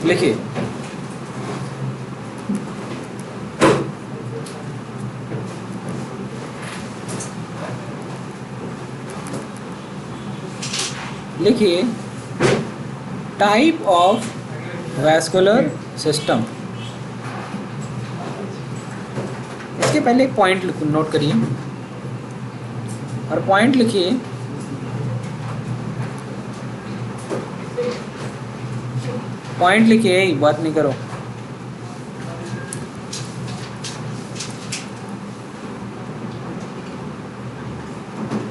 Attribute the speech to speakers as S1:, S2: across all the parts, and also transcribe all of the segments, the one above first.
S1: लिखिए लिखिए type of vascular system. इसके पहले एक पॉइंट नोट करिए और पॉइंट लिखिए बात नहीं करो।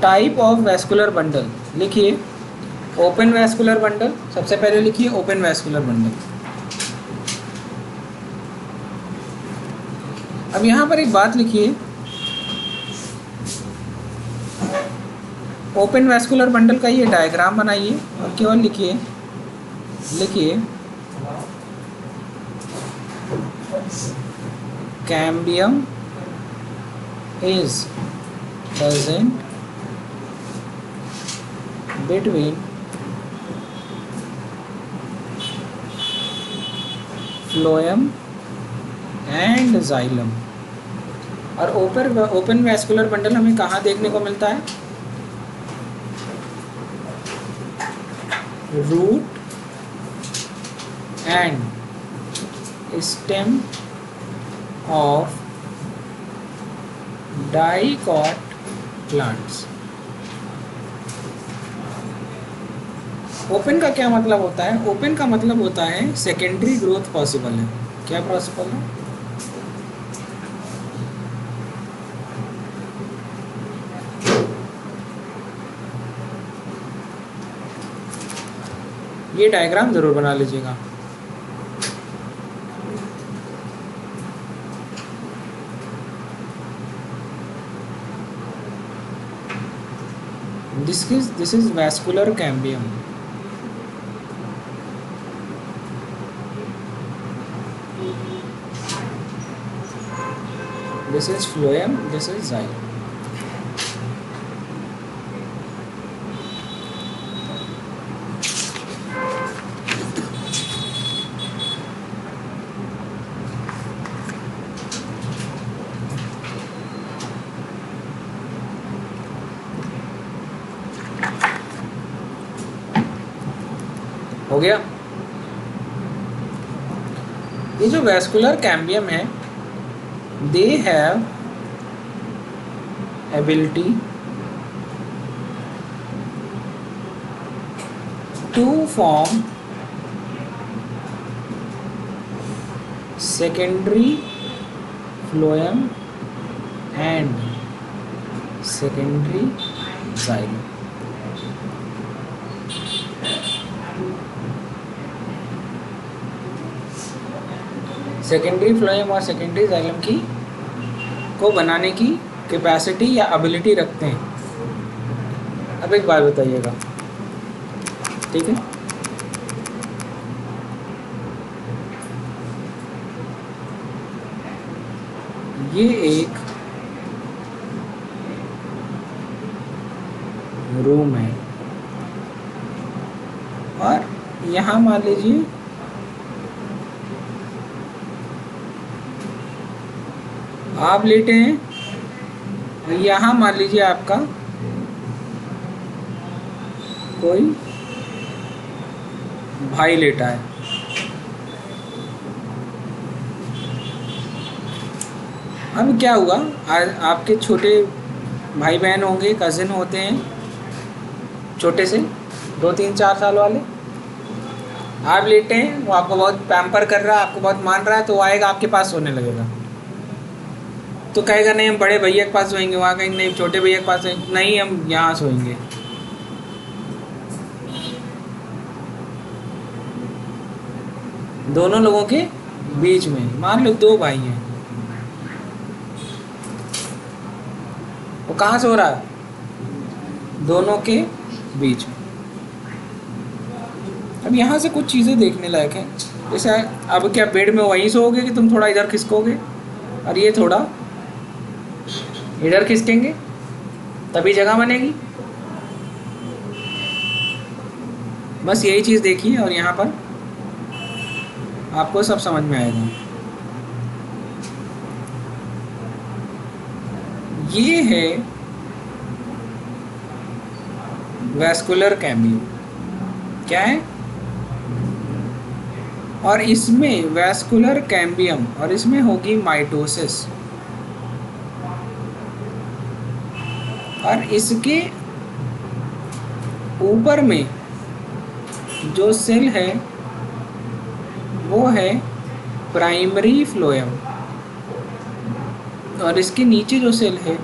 S1: टाइप ऑफ वैस्कुलर बंडल लिखिए ओपन वैस्कुलर बंडल। सबसे पहले लिखिए ओपन वैस्कुलर बंडल। अब यहां पर एक बात लिखिए, ओपन वैस्कुलर बंडल का ये डायग्राम बनाइए और केवल लिखिए cambium is present between phloem and xylem. और ओपन वैस्कुलर बंडल हमें कहाँ देखने को मिलता है? Root and stem of dicot plants. Open का क्या मतलब होता है? ओपन का मतलब होता है सेकेंडरी ग्रोथ पॉसिबल है। क्या पॉसिबल है? ये डायग्राम जरूर बना लीजिएगा। This is vascular cambium. This is phloem, this is xylem. हो गया? ये जो वैस्कुलर कैम्बियम है, they have ability to form secondary phloem and secondary xylem. Secondary phloem और सेकेंडरी जाइलम को बनाने की कैपेसिटी या एबिलिटी रखते हैं। अब एक बात बताइएगा, ठीक है? ये एक रूम है और यहाँ मान लीजिए आप लेटे हैं और यहाँ मान लीजिए आपका कोई भाई लेटा है। अब क्या हुआ, आपके छोटे भाई बहन होंगे, कज़िन होते हैं छोटे से 2-3-4 साल वाले। आप लेटे हैं, वो आपको बहुत पैम्पर कर रहा है, आपको बहुत मान रहा है, तो वो आएगा आपके पास सोने लगेगा। तो कहेगा नहीं हम बड़े भैया के पास सोएंगे, वहाँ कहेंगे नहीं छोटे भैया के पास सोएंगे, नहीं हम यहाँ सोएंगे। दोनों लोगों के बीच में मान लो 2 भाई हैं, वो कहाँ सो रहा है? दोनों के बीच में। अब यहाँ से कुछ चीज़ें देखने लायक हैं। जैसे अब क्या बेड में वहीं सोओगे कि तुम थोड़ा इधर खिसकोगे और ये थोड़ा इधर खिसकेंगे, तभी जगह बनेगी। बस यही चीज़ देखिए। और यहाँ पर आपको सब समझ में आएगा। ये है वैस्कुलर कैम्बियम। क्या है? और इसमें वैस्कुलर कैम्बियम और इसमें होगी माइटोसिस, और इसके ऊपर में जो सेल है वो है प्राइमरी फ्लोएम, और इसके नीचे जो सेल है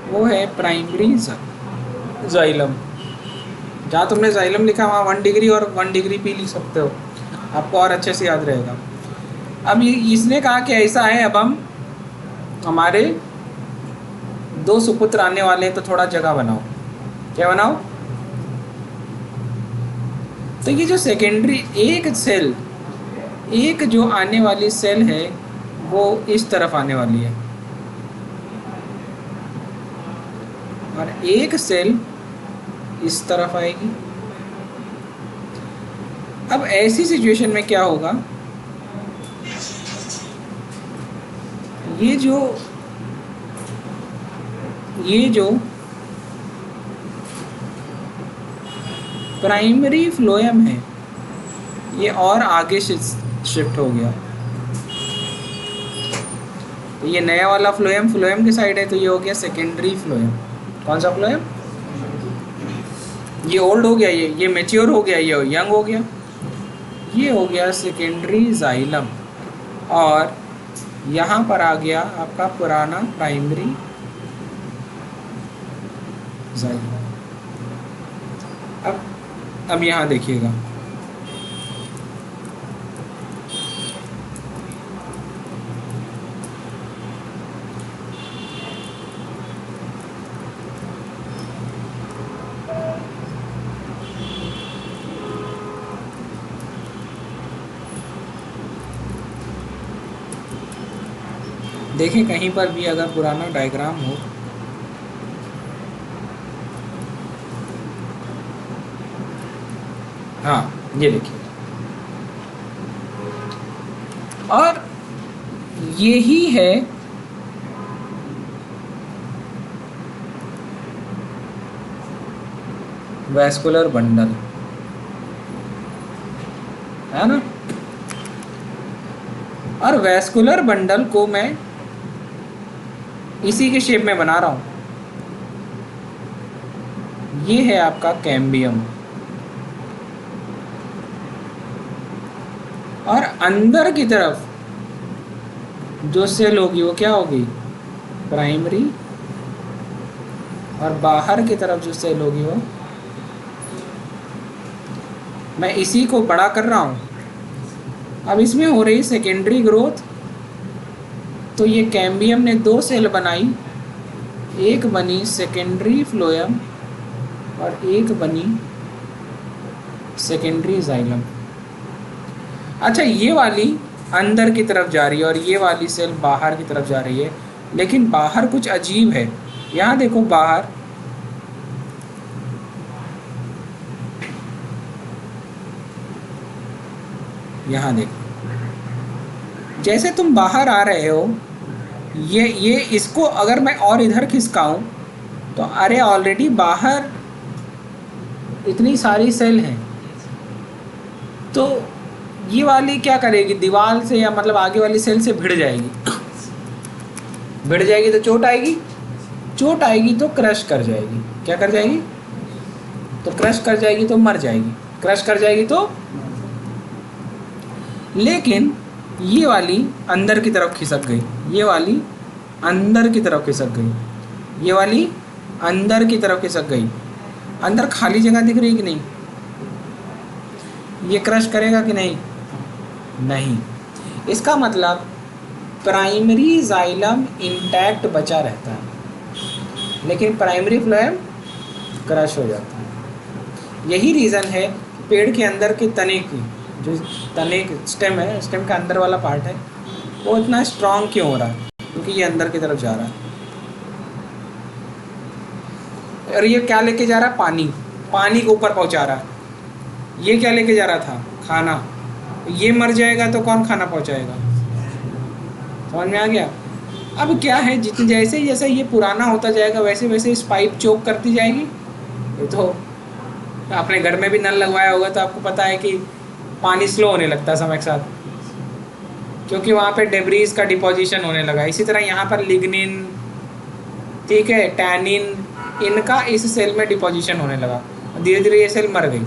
S1: वो है प्राइमरी जाइलम। जहाँ तुमने जाइलम लिखा वहाँ 1 डिग्री और 1 डिग्री पी लिख सकते हो, आपको और अच्छे से याद रहेगा। अब ये इसने कहा कि ऐसा है, अब हम हमारे 2 सुपुत्र आने वाले हैं तो थोड़ा जगह बनाओ। क्या बनाओ? तो ये जो सेकेंडरी एक सेल, एक जो आने वाली सेल है वो इस तरफ आने वाली है, और एक सेल इस तरफ आएगी। अब ऐसी सिचुएशन में क्या होगा, ये जो प्राइमरी फ्लोएम है ये और आगे शिफ्ट हो गया। तो ये नया वाला फ्लोएम के साइड है, तो ये हो गया सेकेंडरी फ्लोएम। कौन सा फ्लोएम? ये ओल्ड हो गया, ये मैच्योर हो गया, ये यंग हो गया, ये हो गया सेकेंडरी जाइलम। और यहाँ पर आ गया आपका पुराना प्राइमरी जाइलम। अब यहाँ देखिएगा, देखें कहीं पर भी अगर पुराना डायग्राम हो, हाँ ये देखिए, और यही है वैस्कुलर बंडल, है ना। और वैस्कुलर बंडल को मैं इसी के शेप में बना रहा हूं। ये है आपका कैम्बियम, और अंदर की तरफ जो सेल होगी वो क्या होगी? प्राइमरी, और बाहर की तरफ जो सेल होगी वो, मैं इसी को बड़ा कर रहा हूँ। अब इसमें हो रही सेकेंडरी ग्रोथ, तो ये कैम्बियम ने 2 सेल बनाई, एक बनी सेकेंडरी फ्लोएम और एक बनी सेकेंडरी जाइलम। अच्छा, ये वाली अंदर की तरफ जा रही है और ये वाली सेल बाहर की तरफ जा रही है, लेकिन बाहर कुछ अजीब है। यहाँ देखो बाहर, यहाँ देखो, जैसे तुम बाहर आ रहे हो, ये इसको अगर मैं और इधर खिसकाऊं तो अरे ऑलरेडी बाहर इतनी सारी सेल हैं, तो ये वाली क्या करेगी? दीवार से या मतलब आगे वाली सेल से भिड़ जाएगी। भिड़ जाएगी तो चोट आएगी, चोट आएगी तो क्रश कर जाएगी। क्या कर जाएगी? तो क्रश कर जाएगी तो मर जाएगी, क्रश कर जाएगी तो। लेकिन ये वाली अंदर की तरफ खिसक गई, ये वाली अंदर की तरफ खिसक गई, ये वाली अंदर की तरफ खिसक गई। अंदर खाली जगह दिख रही कि नहीं? ये क्रश करेगा कि नहीं? नहीं। इसका मतलब प्राइमरी जाइलम इंटैक्ट बचा रहता है, लेकिन प्राइमरी फ्लोएम क्रश हो जाता है। यही रीज़न है पेड़ के अंदर के तने की, जो तने स्टेम है, स्टेम का अंदर वाला पार्ट है, वो इतना स्ट्रांग क्यों हो रहा है? क्योंकि ये अंदर की तरफ जा रहा है। और ये क्या लेके जा रहा है? पानी, पानी को ऊपर पहुंचा रहा है। ये क्या लेके जा रहा था? खाना, ये मर जाएगा तो कौन खाना पहुंचाएगा? समझ में आ गया? अब क्या है, जितने जैसे जैसे ये पुराना होता जाएगा वैसे वैसे इस पाइप चोक करती जाएगी। ये तो आपने घर में भी नल लगवाया होगा तो आपको पता है कि पानी स्लो होने लगता है समय के साथ, क्योंकि वहाँ पे डेब्रीज का डिपोजिशन होने लगा। इसी तरह यहाँ पर लिग्निन, ठीक है, टैनिन, इनका इस सेल में डिपोजिशन होने लगा। धीरे धीरे ये सेल मर गई,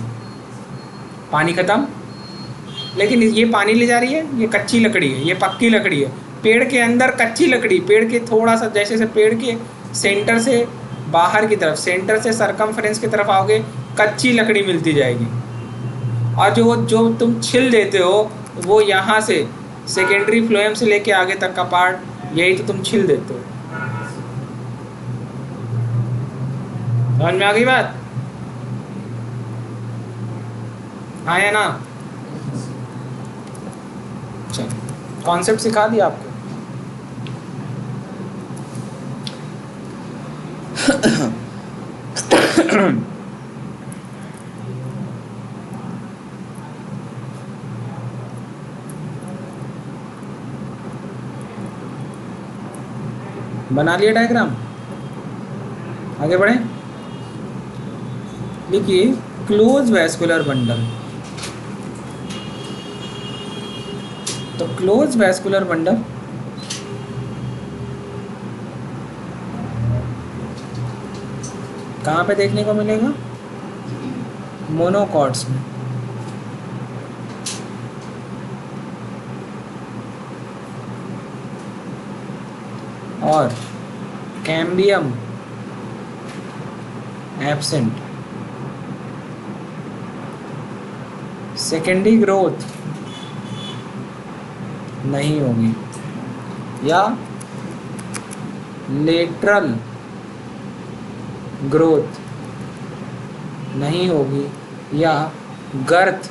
S1: पानी खत्म। लेकिन ये पानी ले जा रही है, ये कच्ची लकड़ी है, ये पक्की लकड़ी है। पेड़ के अंदर कच्ची लकड़ी, पेड़ के थोड़ा सा जैसे जैसे पेड़ के सेंटर से बाहर की तरफ, सेंटर से सरकमफ्रेंस की तरफ आओगे, कच्ची लकड़ी मिलती जाएगी। और जो तुम छिल देते हो वो यहाँ से सेकेंडरी फ्लोएम से लेके आगे तक का पार्ट, यही तो तुम छिल देते हो। समझ में आ गई बात? हाँ या ना? चलो, कॉन्सेप्ट सिखा दिया आपको। बना लिया डायग्राम? आगे बढ़े। देखिए, क्लोज वैस्कुलर बंडल। तो क्लोज वैस्कुलर बंडल कहाँ पे देखने को मिलेगा? मोनोकॉट्स में। और कैम्बियम एब्सेंट। सेकेंडरी ग्रोथ नहीं होगी, या लेटरल ग्रोथ नहीं होगी, या गर्थ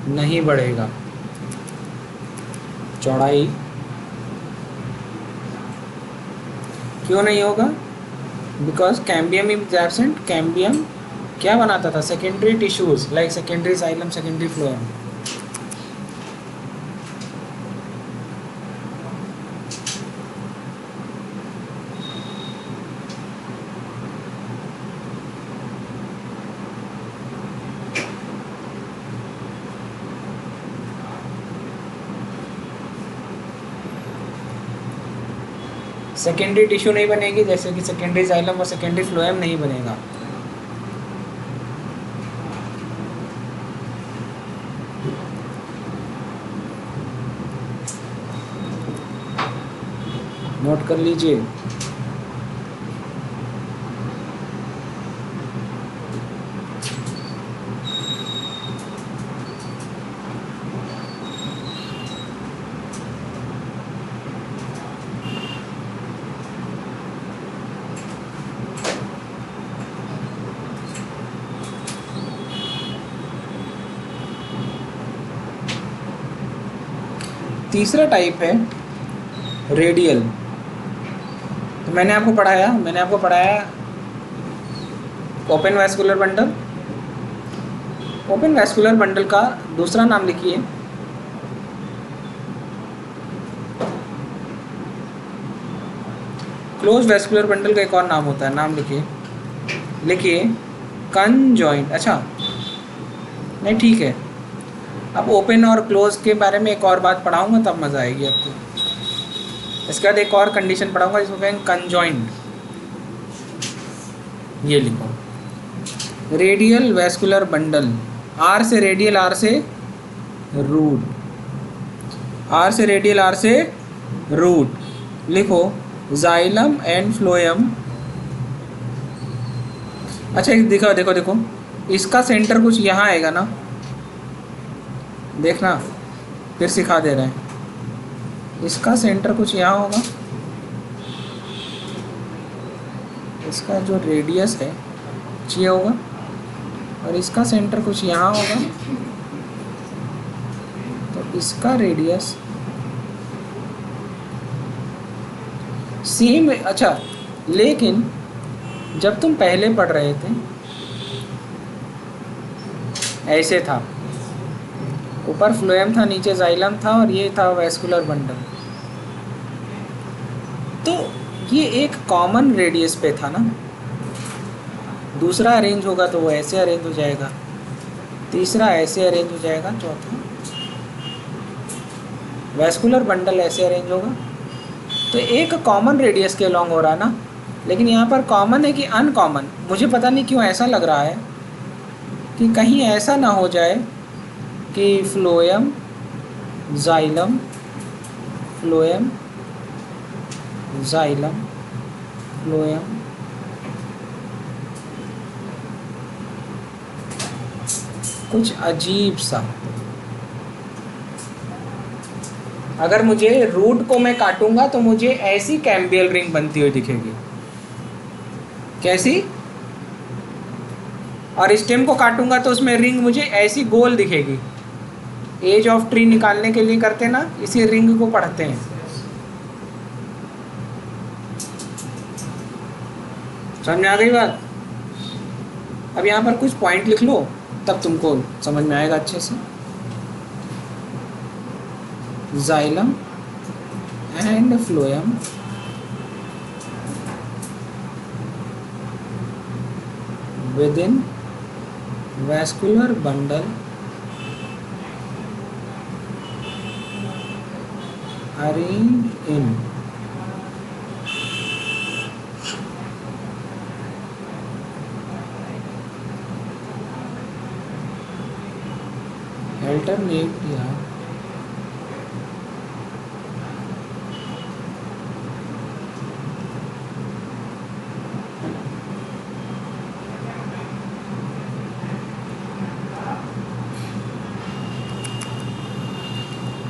S1: नहीं बढ़ेगा, चौड़ाई क्यों नहीं होगा? Because cambium is absent. Cambium क्या बनाता था? Secondary tissues like secondary xylem, secondary phloem. Secondary tissue नहीं बनेगी, जैसे कि सेकेंडरी जाइलम और सेकेंडरी फ्लोएम नहीं बनेगा। नोट कर लीजिए। तीसरा टाइप है रेडियल। तो मैंने आपको पढ़ाया open vascular bundle. Open vascular bundle का दूसरा नाम लिखिए, क्लोज वैस्कुलर बंडल का एक और नाम होता है, नाम लिखिए कंजॉइंट। अच्छा नहीं, ठीक है। अब ओपन और क्लोज के बारे में एक और बात पढ़ाऊंगा, तब मज़ा आएगी आपको। इसके बाद एक और कंडीशन पढ़ाऊंगा जिसको कहेंगे कंजॉइंट। ये लिखो, रेडियल वैस्कुलर बंडल। आर से रेडियल, आर से रूट, आर से रेडियल, आर से रूट। लिखो जाइलम एंड फ्लोएम। अच्छा देखो, इसका सेंटर कुछ यहाँ आएगा ना, देखना, फिर सिखा दे रहे हैं। इसका सेंटर कुछ यहाँ होगा, इसका जो रेडियस है ये होगा, और इसका सेंटर कुछ यहाँ होगा, तो इसका रेडियस सेम। अच्छा, लेकिन जब तुम पहले पढ़ रहे थे ऐसे था, ऊपर फ्लोएम था, नीचे जाइलम था, और ये था वैस्कुलर बंडल। तो ये एक कॉमन रेडियस पे था ना। दूसरा अरेंज होगा तो वो ऐसे अरेंज हो जाएगा, तीसरा ऐसे अरेंज हो जाएगा, चौथा वैस्कुलर बंडल ऐसे अरेंज होगा। तो एक कॉमन रेडियस के अलॉन्ग हो रहा है ना, लेकिन यहाँ पर कॉमन है कि अनकॉमन, मुझे पता नहीं क्यों ऐसा लग रहा है कि कहीं ऐसा ना हो जाए कि phloem xylem, phloem xylem, phloem, कुछ अजीब सा। अगर मुझे रूट को मैं काटूंगा तो मुझे ऐसी कैम्बियल रिंग बनती हुई दिखेगी, कैसी, और स्टेम को काटूंगा तो उसमें रिंग मुझे ऐसी गोल दिखेगी। एज ऑफ ट्री निकालने के लिए करते ना, इसी रिंग को पढ़ते हैं। समझ में आ गई बात? अब यहाँ पर कुछ पॉइंट लिख लो, तब तुमको समझ में आएगा अच्छे से। Xylem and phloem within vascular bundle arranged in alternate या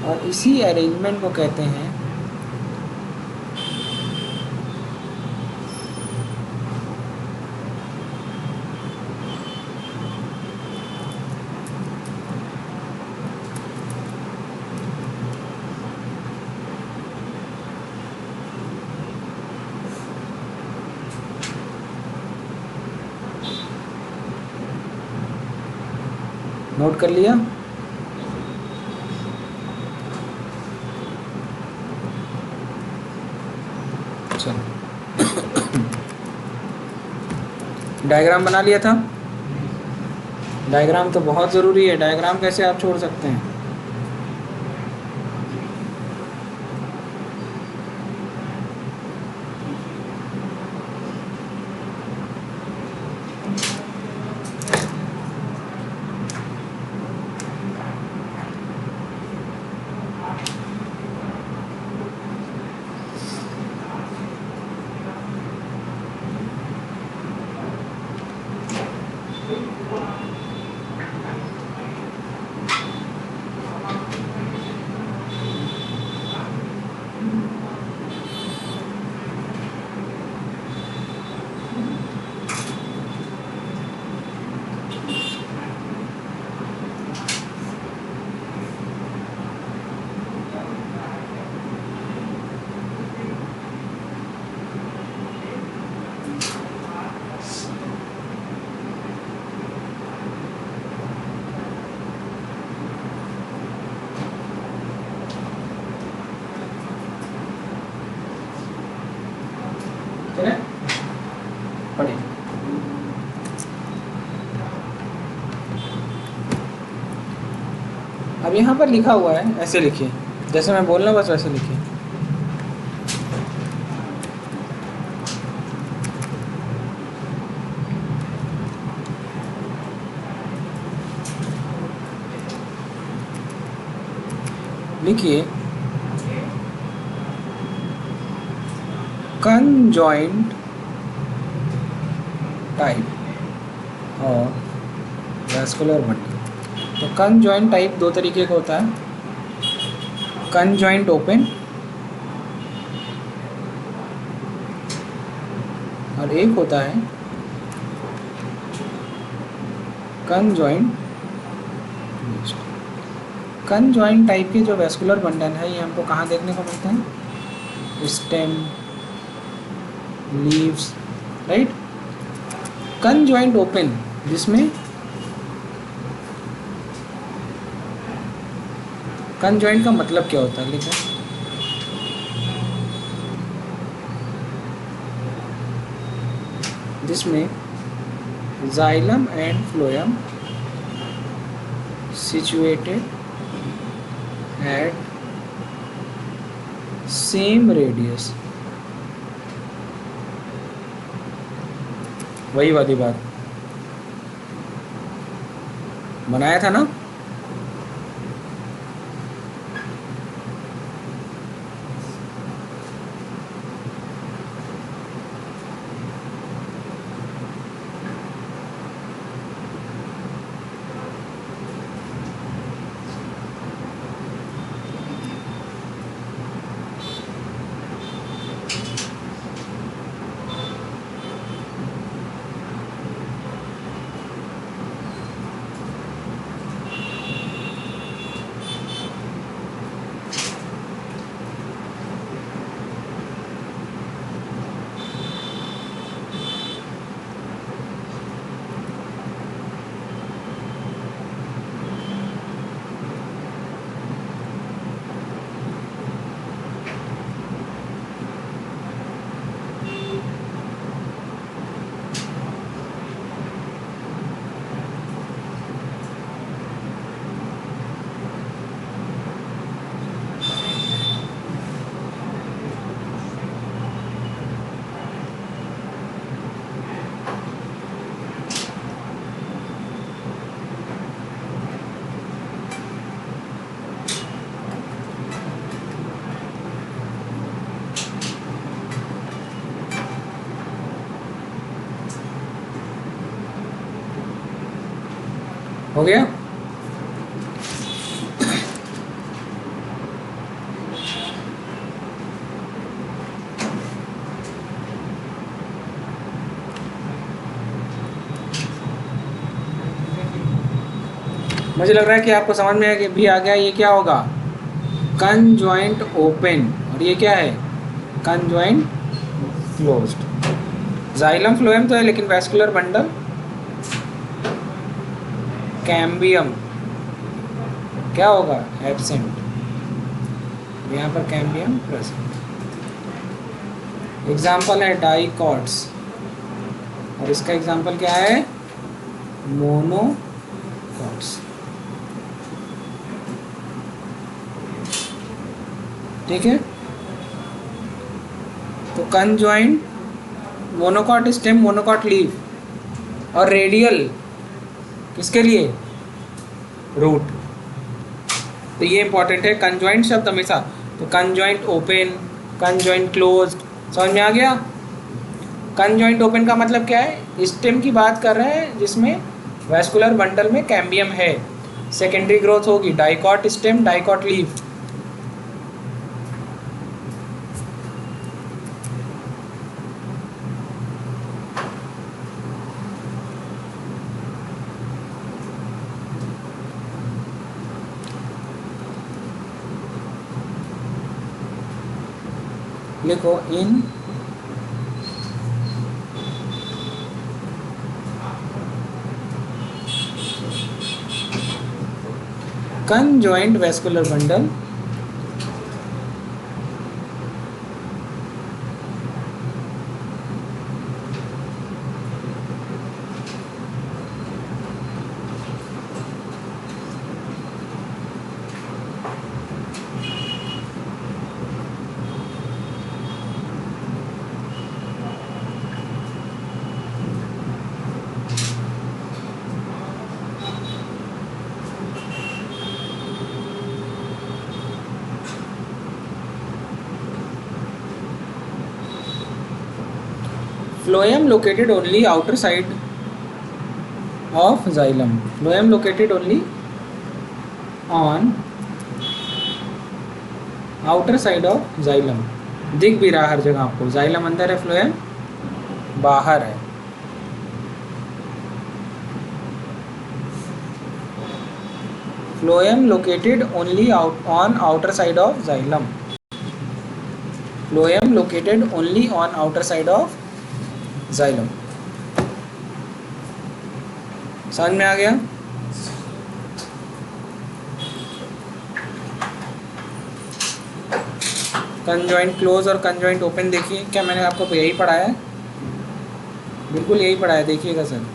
S1: और इसी अरेंजमेंट को कहते हैं नोट कर लिया? चलो डायग्राम बना लिया था। डायग्राम तो बहुत ज़रूरी है, डायग्राम कैसे आप छोड़ सकते हैं। पढ़े अब यहाँ पर लिखा हुआ है, ऐसे लिखिए, जैसे मैं बोल रहा हूँ बस वैसे लिखिए। लिखिए कंजॉइंट टाइप और वैस्कुलर बंडल। तो कंजॉइंट टाइप दो तरीके का होता है, कंजॉइंट ओपन और एक होता है कंजॉइंट। कंजॉइंट टाइप के जो वैस्कुलर बंडल है ये हमको कहाँ देखने को मिलते हैं? Stem, leaves, right. Conjoint open जिसमें कंजॉइंट का मतलब क्या होता है, लिखो। जिसमें xylem and phloem situated at same radius, वही वाली बात बनाया था ना। हो गया। मुझे लग रहा है कि आपको समझ में भी आ गया ये क्या होगा, कंजॉइंट ओपन, और ये क्या है, कंजॉइंट क्लोज्ड। जाइलम फ्लोएम तो है, लेकिन वैस्कुलर बंडल कैम्बियम क्या होगा, एब्सेंट। यहाँ पर कैम्बियम प्रेजेंट। एग्जाम्पल है डाइकॉट्स, और इसका एग्जाम्पल क्या है, मोनोकॉट्स। ठीक है, तो conjoint monocot stem, monocot leaf, और रेडियल किसके लिए, रूट। तो ये इंपॉर्टेंट है कंजॉइंट शब्द हमेशा। तो कंजॉइंट ओपन, कंजॉइंट क्लोज्ड, समझ में आ गया। कंजॉइंट ओपन का मतलब क्या है, स्टेम की बात कर रहे हैं जिसमें वैस्कुलर बंडल में कैम्बियम है, सेकेंडरी ग्रोथ होगी, डाइकॉट स्टेम, डाइकॉट लीफ। लिखो इन conjoint vascular bundle phloem located only outer side of xylem, phloem located only on outer side of xylem। दिख भी रहा हर जगह आपको, xylem अंदर है, phloem बाहर है। phloem located only on outer side of xylem, phloem located only on outer side of xylem। समझ में आ गया। कंजॉइंट क्लोज और कंजॉइंट ओपन देखिए, क्या मैंने आपको यही पढ़ाया है? बिल्कुल यही पढ़ाया है, देखिएगा सर।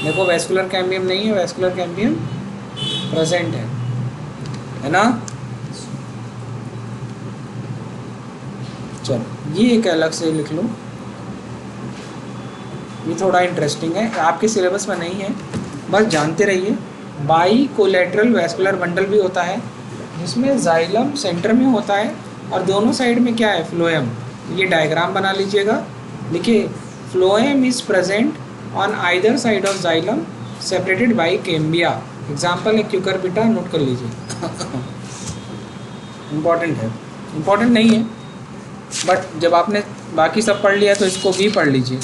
S1: देखो वेस्कुलर कैम्बियम नहीं है, वेस्कुलर कैम्बियम प्रेजेंट है ना। चलो ये एक अलग से लिख लो, ये थोड़ा इंटरेस्टिंग है, आपके सिलेबस में नहीं है, बस जानते रहिए। बाई कोलेटरल वेस्कुलर बंडल भी होता है जिसमें जाइलम सेंटर में होता है और दोनों साइड में क्या है, फ्लोएम। ये डायग्राम बना लीजिएगा, देखिए phloem is present on either side of xylem separated by cambia. Example है क्यूकरबिटा, नोट कर लीजिए। इम्पॉर्टेंट है, इम्पॉर्टेंट नहीं है बट जब आपने बाकी सब पढ़ लिया तो इसको भी पढ़ लीजिए।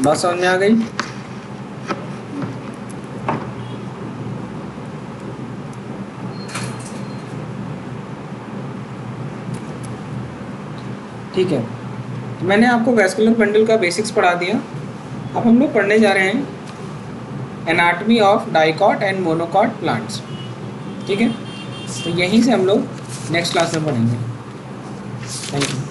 S1: बात समझ में आ गई? ठीक है, तो मैंने आपको वेस्कुलर बंडल का बेसिक्स पढ़ा दिया। अब हम लोग पढ़ने जा रहे हैं anatomy of dicot and monocot plants. ठीक है, तो यहीं से हम लोग नेक्स्ट क्लास में पढ़ेंगे। Thank you.